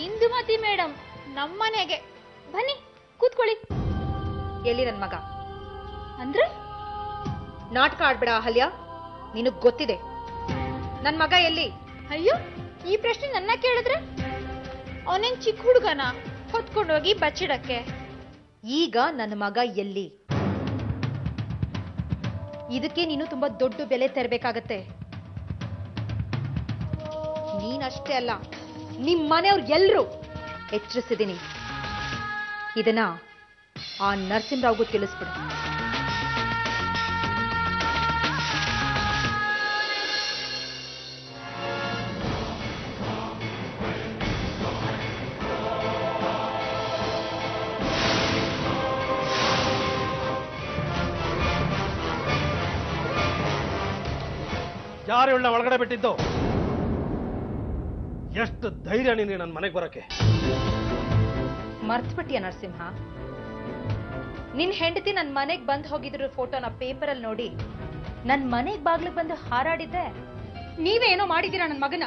Indumati madam ನಮ್ಮನೆಗೆ ಬನ್ನಿ ಕೂತ್ಕೊಳ್ಳಿ. ಎಲ್ಲಿ ನನ್ ಮಗ? ಅಂದ್ರೆ ನಾಟಕ ಆಡ್ಬೇಡ ಅಹಲ್ಯ, ನಿನಗ್ ಗೊತ್ತಿದೆ ನನ್ ಮಗ ಎಲ್ಲಿ. ಅಯ್ಯೋ, ಈ ಪ್ರಶ್ನೆ ನನ್ನ ಕೇಳಿದ್ರೆ ಅವನೇನ್ ಚಿಕ್ಕ ಹುಡುಗನ ಹೊತ್ಕೊಂಡೋಗಿ ಬಚ್ಚಿಡಕ್ಕೆ? ಈಗ ನನ್ನ ಮಗ ಎಲ್ಲಿ? ಇದಕ್ಕೆ ನೀನು ತುಂಬಾ ದೊಡ್ಡ ಬೆಲೆ ತೆರಬೇಕಾಗತ್ತೆ. ನೀನಷ್ಟೇ ಅಲ್ಲ, ನಿಮ್ ಮನೆಯವ್ರು ಎಲ್ರು ಎಚ್ಚರಿಸಿದೀನಿ. ಇದನ್ನ ಆ ನರಸಿಂಹರಾವ್ಗೂ ತಿಳಿಸ್ಬಿಡು. ಯಾರು ಇವಳನ್ನ ಒಳಗಡೆ ಬಿಟ್ಟಿದ್ದು? ಎಷ್ಟು ಧೈರ್ಯ ನಿನಗೆ ನನ್ನ ಮನೆಗೆ ಬರಕ್ಕೆ? ಮರ್ತ್ಬಿಟ್ಟಿಯ ನರಸಿಂಹ? ನಿನ್ ಹೆಂಡತಿ ನನ್ ಮನೆಗ್ ಬಂದ್ ಹೋಗಿದ್ರು ಫೋಟೋನ ಪೇಪರಲ್ಲಿ ನೋಡಿ ನನ್ ಮನೆಗ್ ಬಾಗ್ಲಿಗೆ ಬಂದು ಹಾರಾಡಿದ್ದೆ. ನೀವೇ ಏನೋ ಮಾಡಿದ್ದೀರಾ ನನ್ ಮಗನ.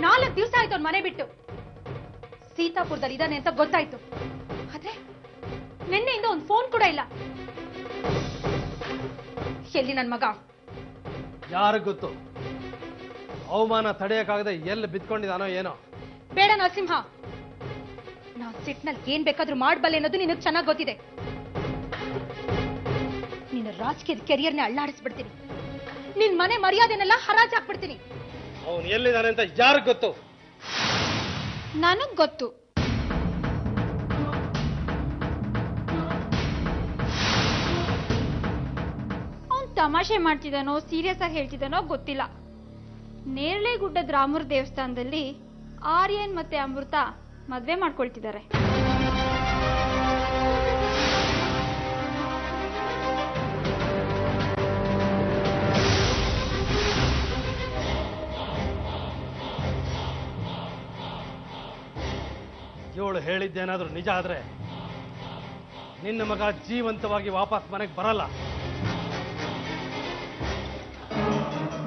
4 ದಿವಸ ಆಯ್ತು ಅವ್ನ ಮನೆ ಬಿಟ್ಟು. ಸೀತಾಪುರದಲ್ಲಿ ಇದ್ದಾನೆ ಅಂತ ಗೊತ್ತಾಯ್ತು, ಆದ್ರೆ ನಿನ್ನೆಯಿಂದ ಒಂದು ಫೋನ್ ಕೂಡ ಇಲ್ಲ. ಎಲ್ಲಿ ನನ್ ಮಗ? ಯಾರಿಗ್ ಗೊತ್ತು? ಅವಮಾನ ತಡೆಯಕ್ಕಾಗದೆ ಎಲ್ಲಿ ಬಿದ್ಕೊಂಡಿದಾನೋ ಏನೋ. ಬೇಡ ನರಸಿಂಹ, ನಾ ಸಿಟ್ನಲ್ಲಿ ಏನ್ ಬೇಕಾದ್ರೂ ಮಾಡಬಲ್ಲೆ ಅನ್ನೋದು ನಿನಗೆ ಚೆನ್ನಾಗಿ ಗೊತ್ತಿದೆ. ನಿನ್ನ ರಾಜಕೀಯದ ಕೆರಿಯರ್ನ ಅಳ್ಳಾಡಿಸ್ಬಿಡ್ತೀನಿ. ನಿನ್ ಮನೆ ಮರ್ಯಾದೆನೆಲ್ಲ ಹರಾಜಾಕ್ಬಿಡ್ತೀನಿ. ಅವನು ಎಲ್ಲಿದ್ದಾನೆ ಅಂತ ಯಾರಿಗ್ ಗೊತ್ತು? ನನಗ್ ಗೊತ್ತು. ಅವನ್ ತಮಾಷೆ ಮಾಡ್ತಿದ್ದಾನೋ ಸೀರಿಯಸ್ ಆಗಿ ಹೇಳ್ತಿದ್ದಾನೋ ಗೊತ್ತಿಲ್ಲ. ನೇರಳೆಗುಡ್ಡದ ರಾಮೂರ್ ದೇವಸ್ಥಾನದಲ್ಲಿ ಆರ್ಯನ್ ಮತ್ತೆ ಅಮೃತ ಮದ್ವೆ ಮಾಡ್ಕೊಳ್ತಿದ್ದಾರೆ. ಇವಳು ಹೇಳಿದ್ದೇನಾದ್ರೂ ನಿಜ ಆದ್ರೆ ನಿನ್ನ ಮಗ ಜೀವಂತವಾಗಿ ವಾಪಸ್ ಮನೆಗೆ ಬರಲ್ಲ.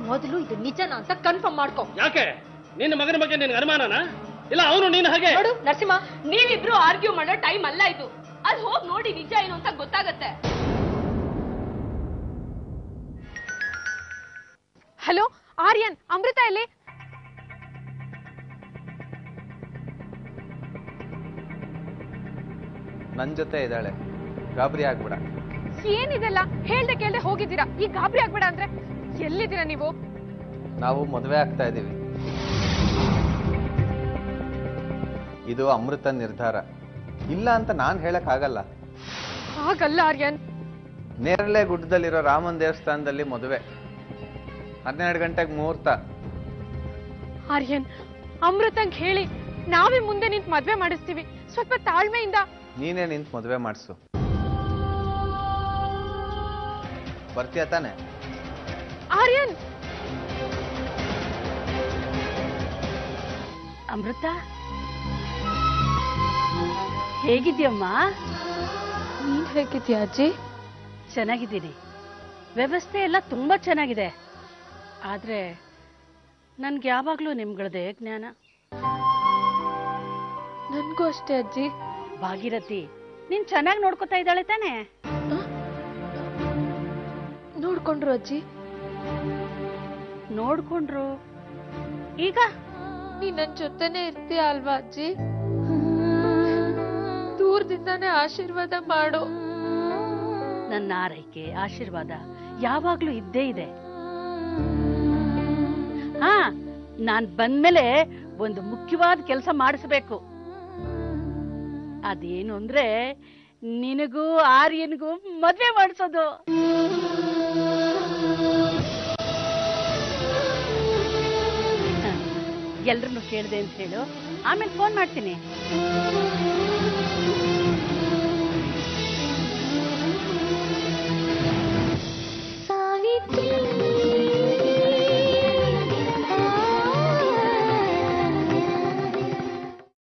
ಮೊದಲು ಇದು ನಿಜನಾ ಅಂತ ಕನ್ಫರ್ಮ್ ಮಾಡ್ಕೊ. ಯಾಕೆ? ನಿನ್ನ ಮಗನ ಬಗ್ಗೆ ನಿನ್ಗೆ ಅನುಮಾನನಾ? ಇಲ್ಲ ಅವನು ನೀನು ಹಾಗೆ? ನೋಡು ನರಸಿಂಹ, ನೀವಿಬ್ರು ಆರ್ಗ್ಯೂ ಮಾಡೋ ಟೈಮ್ ಅಲ್ಲ ಇದು. ಅಲ್ಲಿ ಹೋಗಿ ನೋಡಿ ನಿಜ ಏನು ಅಂತ ಗೊತ್ತಾಗತ್ತೆ. ಹಲೋ ಆರ್ಯನ್, ಅಮೃತ ಎಲ್ಲಿ? ನನ್ ಜೊತೆ ಇದ್ದಾಳೆ, ಗಾಬರಿ ಆಗ್ಬೇಡ. ಏನಿದೆಲ್ಲ? ಹೇಳ್ದೆ ಕೇಳ್ದೆ ಹೋಗಿದ್ದೀರಾ, ಈಗ ಗಾಬರಿ ಆಗ್ಬೇಡ ಅಂದ್ರೆ ಎಲ್ಲಿದ್ದೀರಾ ನೀವು? ನಾವು ಮದುವೆ ಆಗ್ತಾ ಇದ್ದೀವಿ. ಇದು ಅಮೃತ ನಿರ್ಧಾರ. ಇಲ್ಲ ಅಂತ ನಾನ್ ಹೇಳಕ್ ಆಗಲ್ಲ. ಹಾಗಲ್ಲ ಆರ್ಯನ್. ನೇರಳೆ ಗುಡ್ಡದಲ್ಲಿರೋ ರಾಮನ್ ದೇವಸ್ಥಾನದಲ್ಲಿ ಮದುವೆ, 12 ಗಂಟೆಗೆ ಮುಹೂರ್ತ. ಆರ್ಯನ್, ಅಮೃತಂಗ್ ಹೇಳಿ ನಾವೇ ಮುಂದೆ ನಿಂತು ಮದ್ವೆ ಮಾಡಿಸ್ತೀವಿ. ಸ್ವಲ್ಪ ತಾಳ್ಮೆಯಿಂದ. ನೀನೇ ನಿಂತು ಮದುವೆ ಮಾಡಿಸು. ಬರ್ತೀಯ ತಾನೆ? ಆರ್ಯನ್. ಅಮೃತ, ಹೇಗಿದ್ಯಮ್ಮ? ನೀನ್ ಹೇಗಿದ್ಯಾ ಅಜ್ಜಿ? ಚೆನ್ನಾಗಿದ್ದೀನಿ. ವ್ಯವಸ್ಥೆ ಎಲ್ಲ ತುಂಬಾ ಚೆನ್ನಾಗಿದೆ. ಆದ್ರೆ ನನ್ಗೆ ಯಾವಾಗ್ಲೂ ನಿಮ್ಗಳದೇ ಜ್ಞಾನ. ನನ್ಗೂ ಅಷ್ಟೇ ಅಜ್ಜಿ. ಭಾಗೀರಥಿ ನೀನ್ ಚೆನ್ನಾಗಿ ನೋಡ್ಕೊತಾ ಇದ್ದಾಳೆ ತಾನೆ? ನೋಡ್ಕೊಂಡ್ರು ಅಜ್ಜಿ? ನೋಡ್ಕೊಂಡ್ರು. ಈಗ ನೀ ನನ್ ಜೊತೆನೆ ಇರ್ತೀಯ ಅಲ್ವಾ ಅಜ್ಜಿ? ದೂರದಿಂದಾನೇ ಆಶೀರ್ವಾದ ಮಾಡು. ನನ್ನ ಆರೈಕೆ ಆಶೀರ್ವಾದ ಯಾವಾಗ್ಲೂ ಇದ್ದೇ ಇದೆ. ಹಾ, ನಾನ್ ಬಂದ್ಮೇಲೆ ಒಂದು ಮುಖ್ಯವಾದ ಕೆಲಸ ಮಾಡಿಸ್ಬೇಕು. ಅದೇನು ಅಂದ್ರೆ ನಿನಗೂ ಆರ್ಯನ್ಗೂ ಮದ್ವೆ ಮಾಡಿಸೋದು. ಎಲ್ರನ್ನು ಕೇಳಿದೆ ಅಂತ ಹೇಳು, ಆಮೇಲೆ ಫೋನ್ ಮಾಡ್ತೀನಿ.